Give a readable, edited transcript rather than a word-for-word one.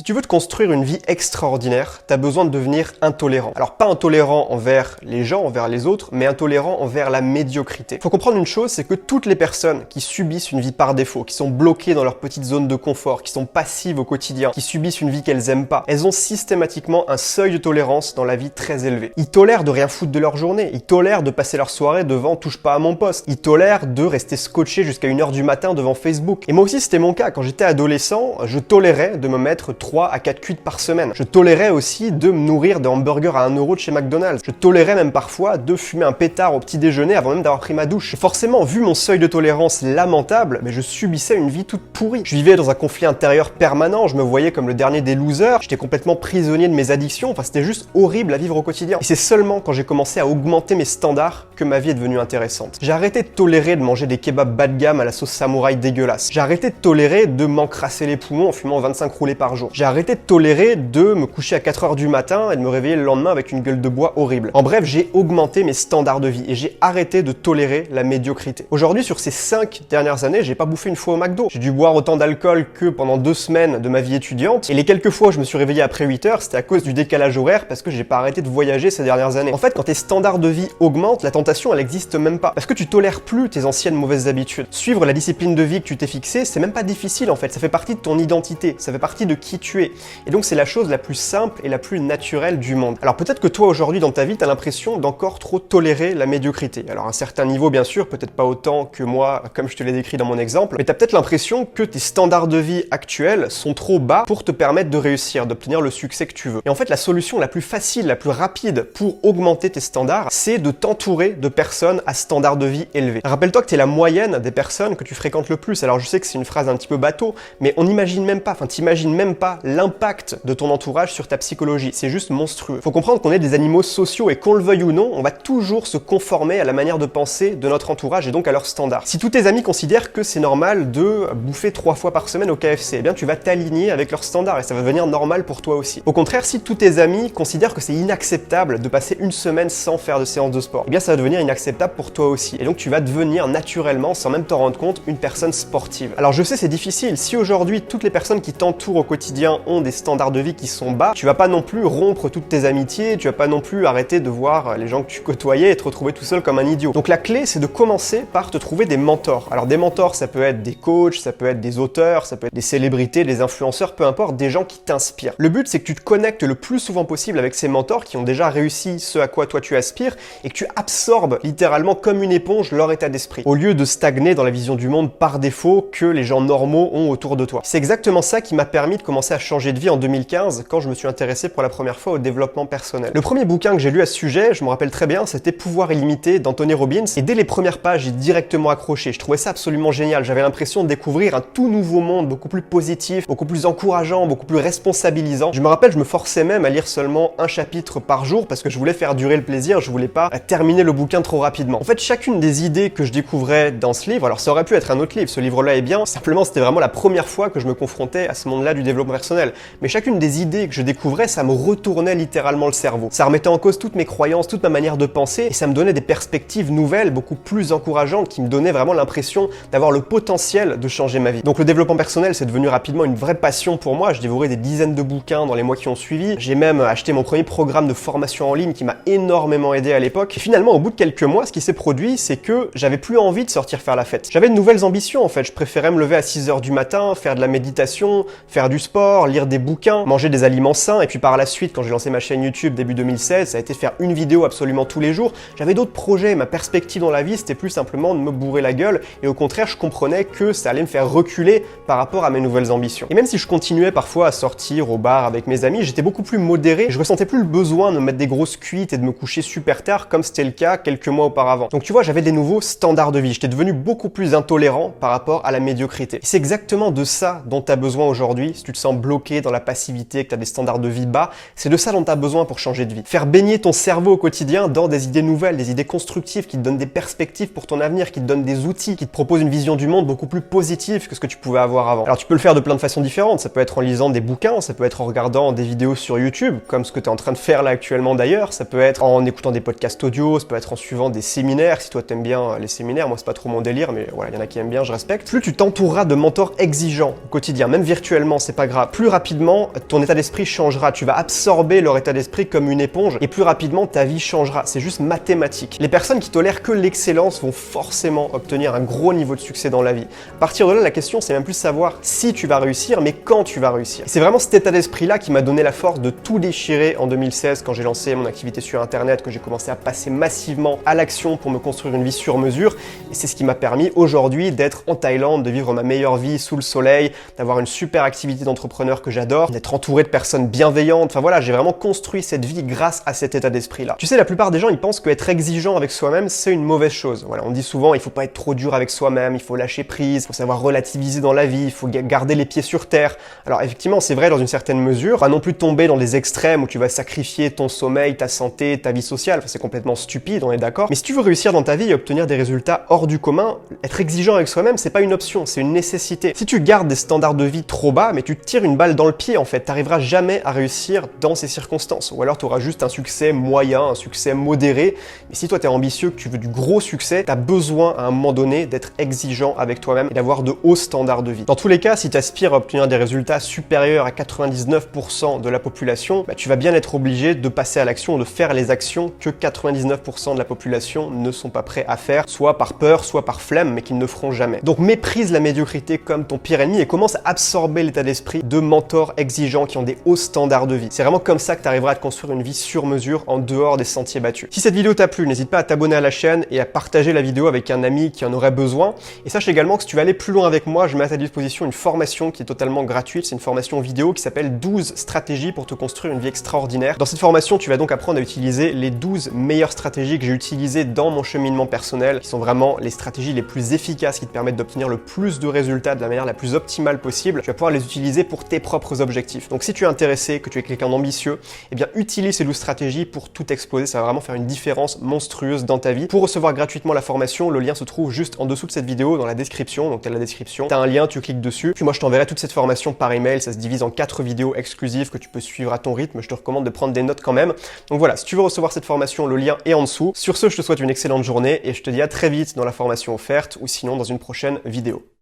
Si tu veux te construire une vie extraordinaire, tu as besoin de devenir intolérant. Alors pas intolérant envers les gens, envers les autres, mais intolérant envers la médiocrité. Faut comprendre une chose, c'est que toutes les personnes qui subissent une vie par défaut, qui sont bloquées dans leur petite zone de confort, qui sont passives au quotidien, qui subissent une vie qu'elles aiment pas, elles ont systématiquement un seuil de tolérance dans la vie très élevé. Ils tolèrent de rien foutre de leur journée, ils tolèrent de passer leur soirée devant touche pas à mon poste, ils tolèrent de rester scotché jusqu'à 1h du matin devant Facebook. Et moi aussi c'était mon cas, quand j'étais adolescent, je tolérais de me mettre 3 à 4 cuites par semaine. Je tolérais aussi de me nourrir de hamburgers à 1 euro de chez McDonald's. Je tolérais même parfois de fumer un pétard au petit déjeuner avant même d'avoir pris ma douche. Et forcément, vu mon seuil de tolérance lamentable, mais je subissais une vie toute pourrie. Je vivais dans un conflit intérieur permanent, je me voyais comme le dernier des losers, j'étais complètement prisonnier de mes addictions, enfin c'était juste horrible à vivre au quotidien. Et c'est seulement quand j'ai commencé à augmenter mes standards que ma vie est devenue intéressante. J'ai arrêté de tolérer de manger des kebabs bas de gamme à la sauce samouraï dégueulasse. J'ai arrêté de tolérer de m'encrasser les poumons en fumant 25 roulés par jour. J'ai arrêté de tolérer de me coucher à 4h du matin et de me réveiller le lendemain avec une gueule de bois horrible. En bref, j'ai augmenté mes standards de vie et j'ai arrêté de tolérer la médiocrité. Aujourd'hui, sur ces 5 dernières années, j'ai pas bouffé une fois au McDo. J'ai dû boire autant d'alcool que pendant 2 semaines de ma vie étudiante. Et les quelques fois où je me suis réveillé après 8h, c'était à cause du décalage horaire parce que j'ai pas arrêté de voyager ces dernières années. En fait, quand tes standards de vie augmentent, la tentation, elle existe même pas. Parce que tu tolères plus tes anciennes mauvaises habitudes. Suivre la discipline de vie que tu t'es fixée, c'est même pas difficile en fait. Ça fait partie de ton identité. Ça fait partie de qui tu es. Et donc, c'est la chose la plus simple et la plus naturelle du monde. Alors peut-être que toi aujourd'hui dans ta vie, tu as l'impression d'encore trop tolérer la médiocrité. Alors à un certain niveau bien sûr, peut-être pas autant que moi comme je te l'ai décrit dans mon exemple, mais tu as peut-être l'impression que tes standards de vie actuels sont trop bas pour te permettre de réussir, d'obtenir le succès que tu veux. Et en fait la solution la plus facile, la plus rapide pour augmenter tes standards, c'est de t'entourer de personnes à standards de vie élevés. Rappelle-toi que tu es la moyenne des personnes que tu fréquentes le plus. Alors je sais que c'est une phrase un petit peu bateau, mais on n'imagine même pas, t'imagines même pas l'impact de ton entourage sur ta psychologie. C'est juste monstrueux. Faut comprendre qu'on est des animaux sociaux et qu'on le veuille ou non, on va toujours se conformer à la manière de penser de notre entourage et donc à leurs standards. Si tous tes amis considèrent que c'est normal de bouffer 3 fois par semaine au KFC, eh bien tu vas t'aligner avec leurs standards et ça va devenir normal pour toi aussi. Au contraire, si tous tes amis considèrent que c'est inacceptable de passer une semaine sans faire de séance de sport, eh bien ça va devenir inacceptable pour toi aussi. Et donc tu vas devenir naturellement, sans même t'en rendre compte, une personne sportive. Alors je sais c'est difficile, si aujourd'hui toutes les personnes qui t'entourent au quotidien ont des standards de vie qui sont bas, tu vas pas non plus rompre toutes tes amitiés, tu vas pas non plus arrêter de voir les gens que tu côtoyais et te retrouver tout seul comme un idiot. Donc la clé, c'est de commencer par te trouver des mentors. Alors des mentors, ça peut être des coachs, ça peut être des auteurs, ça peut être des célébrités, des influenceurs, peu importe, des gens qui t'inspirent. Le but, c'est que tu te connectes le plus souvent possible avec ces mentors qui ont déjà réussi ce à quoi toi tu aspires et que tu absorbes littéralement comme une éponge leur état d'esprit, au lieu de stagner dans la vision du monde par défaut que les gens normaux ont autour de toi. C'est exactement ça qui m'a permis de commencer à changer de vie en 2015 quand je me suis intéressé pour la première fois au développement personnel. Le premier bouquin que j'ai lu à ce sujet, je me rappelle très bien, c'était Pouvoir illimité d'Anthony Robbins et dès les premières pages, j'ai directement accroché. Je trouvais ça absolument génial. J'avais l'impression de découvrir un tout nouveau monde, beaucoup plus positif, beaucoup plus encourageant, beaucoup plus responsabilisant. Je me rappelle, je me forçais même à lire seulement un chapitre par jour parce que je voulais faire durer le plaisir, je voulais pas terminer le bouquin trop rapidement. En fait, chacune des idées que je découvrais dans ce livre, alors ça aurait pu être un autre livre, ce livre-là est bien, simplement c'était vraiment la première fois que je me confrontais à ce monde-là du développement personnel. Mais chacune des idées que je découvrais, ça me retournait littéralement le cerveau. Ça remettait en cause toutes mes croyances, toute ma manière de penser et ça me donnait des perspectives nouvelles, beaucoup plus encourageantes, qui me donnaient vraiment l'impression d'avoir le potentiel de changer ma vie. Donc le développement personnel, c'est devenu rapidement une vraie passion pour moi. Je dévorais des dizaines de bouquins dans les mois qui ont suivi. J'ai même acheté mon premier programme de formation en ligne qui m'a énormément aidé à l'époque. Et finalement, au bout de quelques mois, ce qui s'est produit, c'est que j'avais plus envie de sortir faire la fête. J'avais de nouvelles ambitions en fait. Je préférais me lever à 6h du matin, faire de la méditation, faire du sport, lire des bouquins, manger des aliments sains. Et puis par la suite, quand j'ai lancé ma chaîne YouTube début 2016, ça a été de faire une vidéo absolument tous les jours. J'avais d'autres projets. Ma perspective dans la vie, c'était plus simplement de me bourrer la gueule. Et au contraire, je comprenais que ça allait me faire reculer par rapport à mes nouvelles ambitions. Et même si je continuais parfois à sortir au bar avec mes amis, j'étais beaucoup plus modéré. Je ressentais plus le besoin de me mettre des grosses cuites et de me coucher super tard comme c'était le cas quelques mois auparavant. Donc tu vois, j'avais des nouveaux standards de vie. J'étais devenu beaucoup plus intolérant par rapport à la médiocrité. Et c'est exactement de ça dont tu as besoin aujourd'hui. Si tu te sens bloqué dans la passivité, que tu as des standards de vie bas, c'est de ça dont tu as besoin pour changer de vie. Faire baigner ton cerveau au quotidien dans des idées nouvelles, des idées constructives qui te donnent des perspectives pour ton avenir, qui te donnent des outils, qui te proposent une vision du monde beaucoup plus positive que ce que tu pouvais avoir avant. Alors tu peux le faire de plein de façons différentes. Ça peut être en lisant des bouquins, ça peut être en regardant des vidéos sur YouTube, comme ce que tu es en train de faire là actuellement d'ailleurs. Ça peut être en écoutant des podcasts audio, ça peut être en suivant des séminaires. Si toi t'aimes bien les séminaires, moi c'est pas trop mon délire, mais voilà, il y en a qui aiment bien, je respecte. Plus tu t'entoureras de mentors exigeants au quotidien, même virtuellement, c'est pas grave. plus rapidement ton état d'esprit changera. Tu vas absorber leur état d'esprit comme une éponge et plus rapidement ta vie changera. C'est juste mathématique. Les personnes qui tolèrent que l'excellence vont forcément obtenir un gros niveau de succès dans la vie. À partir de là, la question, c'est même plus savoir si tu vas réussir, mais quand tu vas réussir. C'est vraiment cet état d'esprit-là qui m'a donné la force de tout déchirer en 2016 quand j'ai lancé mon activité sur Internet, que j'ai commencé à passer massivement à l'action pour me construire une vie sur mesure. Et c'est ce qui m'a permis aujourd'hui d'être en Thaïlande, de vivre ma meilleure vie sous le soleil, d'avoir une super activité d'entrepreneur que j'adore, d'être entouré de personnes bienveillantes. Enfin voilà, j'ai vraiment construit cette vie grâce à cet état d'esprit-là. Tu sais, la plupart des gens, ils pensent qu'être exigeant avec soi-même, c'est une mauvaise chose. Voilà, on dit souvent, il faut pas être trop dur avec soi-même, il faut lâcher prise, il faut savoir relativiser dans la vie, il faut garder les pieds sur terre. Alors effectivement, c'est vrai dans une certaine mesure, pas non plus tomber dans des extrêmes où tu vas sacrifier ton sommeil, ta santé, ta vie sociale. Enfin, c'est complètement stupide, on est d'accord. Mais si tu veux réussir dans ta vie et obtenir des résultats hors du commun, être exigeant avec soi-même, c'est pas une option, c'est une nécessité. Si tu gardes des standards de vie trop bas, mais tu te tires une balle dans le pied en fait, t'arriveras jamais à réussir dans ces circonstances. Ou alors tu auras juste un succès moyen, un succès modéré. Mais si toi t'es ambitieux, que tu veux du gros succès, t'as besoin à un moment donné d'être exigeant avec toi-même et d'avoir de hauts standards de vie. Dans tous les cas, si tu aspires à obtenir des résultats supérieurs à 99% de la population, tu vas bien être obligé de passer à l'action, de faire les actions que 99% de la population ne sont pas prêts à faire, soit par peur, soit par flemme, mais qu'ils ne feront jamais. Donc méprise la médiocrité comme ton pire ennemi et commence à absorber l'état d'esprit de mentors exigeants qui ont des hauts standards de vie. C'est vraiment comme ça que tu arriveras à te construire une vie sur mesure en dehors des sentiers battus. Si cette vidéo t'a plu, n'hésite pas à t'abonner à la chaîne et à partager la vidéo avec un ami qui en aurait besoin. Et sache également que si tu veux aller plus loin avec moi, je mets à ta disposition une formation qui est totalement gratuite. C'est une formation vidéo qui s'appelle 12 stratégies pour te construire une vie extraordinaire. Dans cette formation, tu vas donc apprendre à utiliser les 12 meilleures stratégies que j'ai utilisées dans mon cheminement personnel, qui sont vraiment les stratégies les plus efficaces qui te permettent d'obtenir le plus de résultats de la manière la plus optimale possible. Tu vas pouvoir les utiliser pour tes propres objectifs. Donc si tu es intéressé, que tu es quelqu'un d'ambitieux, eh bien utilise ces 12 stratégies pour tout exploser. Ça va vraiment faire une différence monstrueuse dans ta vie. Pour recevoir gratuitement la formation, le lien se trouve juste en dessous de cette vidéo dans la description. Donc tu as la description, tu as un lien, tu cliques dessus. Puis moi je t'enverrai toute cette formation par email. Ça se divise en 4 vidéos exclusives que tu peux suivre à ton rythme. Je te recommande de prendre des notes quand même. Donc voilà, si tu veux recevoir cette formation, le lien est en dessous. Sur ce, je te souhaite une excellente journée et je te dis à très vite dans la formation offerte ou sinon dans une prochaine vidéo.